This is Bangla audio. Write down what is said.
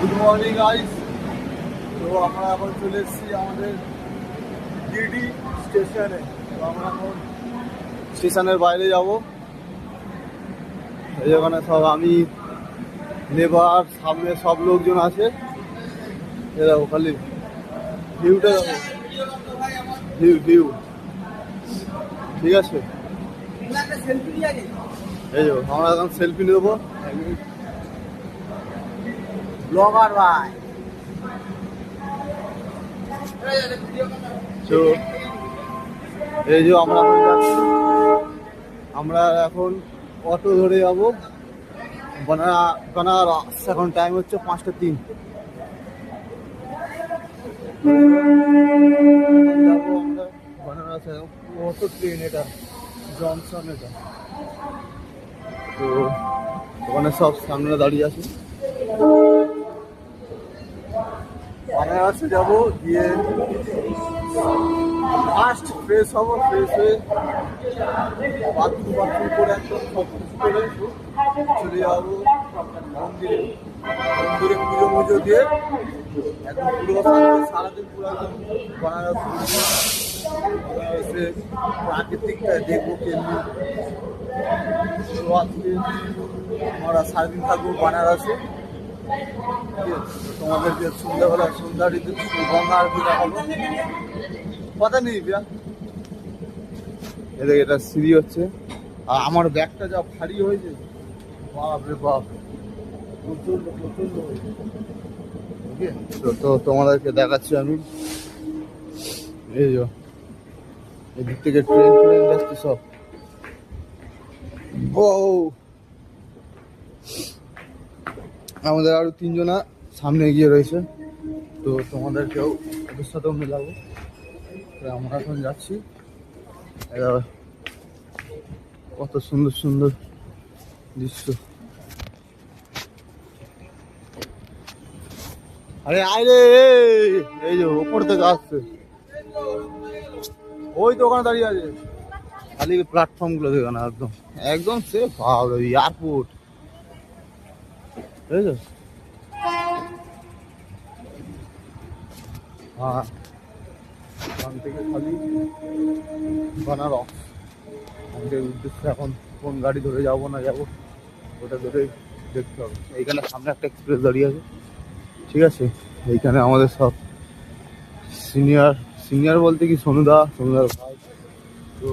Good morning guys. তো আমরা এখন চলে এসেছি আমাদের ডিডি স্টেশনে। তো আমরা এখন স্টেশনের বাইরে যাব। এই ওখানে সব আমি লেবার, সামনে সব লোকজন আছে। এরকম খালি ভিউটা যাবো, ভিউ ঠিক আছে। এই যো আমরা এখন সেলফি নেবো। ব্লগার ভাই। তো এই যে আমরা এখন যাচ্ছি, আমরা এখন অটো ধরে যাবো বানারস। এখন টাইম হচ্ছে 5:03। যাবো আমরা বানারস। অটো ট্রেন, এটা জংশন এটা। তো ওখানে সব সামনে দাঁড়িয়ে আছে। বানারসে যাবো, গিয়ে ফার্স্ট ফ্রেশ হবো, ফ্রেশ হয়ে বাথরুম করে একদম সব কিছু করে চলে যাবো মন্দিরে। মন্দিরে পুজো দিয়ে একদম পুরো সারাদিন পুরো বানারসে প্রাকৃতিকটা দেখবো কেমনি। আজকে আমরা সারাদিন থাকবো বানারসে। তোমাদেরকে সন্ধ্যাবেলা সন্ধ্যাটিতে গঙ্গা আরতি দেখাবো। কথা নেই বিয়া। এদিকে এটা সিঁড়ি হচ্ছে, আর আমার ব্যাগটা যা ভারী হয়েছে, বাপ রে বাপ, প্রচন্ড হয়েছে। তো তোমাদেরকে দেখাচ্ছি আমি। এই যে এদিক থেকে ট্রেন যাচ্ছে সব। ও আমাদের আরো 3 জনা সামনে এগিয়ে রয়েছে। তো তোমাদেরকেও ওদের সাথেও মেলাবো। আমরা এখন যাচ্ছি। কত সুন্দর সুন্দর দৃশ্য। আরে আয় রে, এই যে ওপর থেকে আসছে, ওই তো ওখানে দাঁড়িয়ে আছে। খালি প্ল্যাটফর্ম গুলো দেখো না, একদম একদম সে এয়ারপোর্ট, বুঝেছো? হ্যাঁ, ওখান থেকে খালি বানারস। আমাদের উদ্দেশ্য এখন কোন গাড়ি ধরে যাবো না যাবো ওটা ধরে দেখতে হবে। এইখানে সামনে একটা এক্সপ্রেস দাঁড়িয়ে আছে, ঠিক আছে। এইখানে আমাদের সব সিনিয়র বলতে কি, সোনুদার ভাই। তো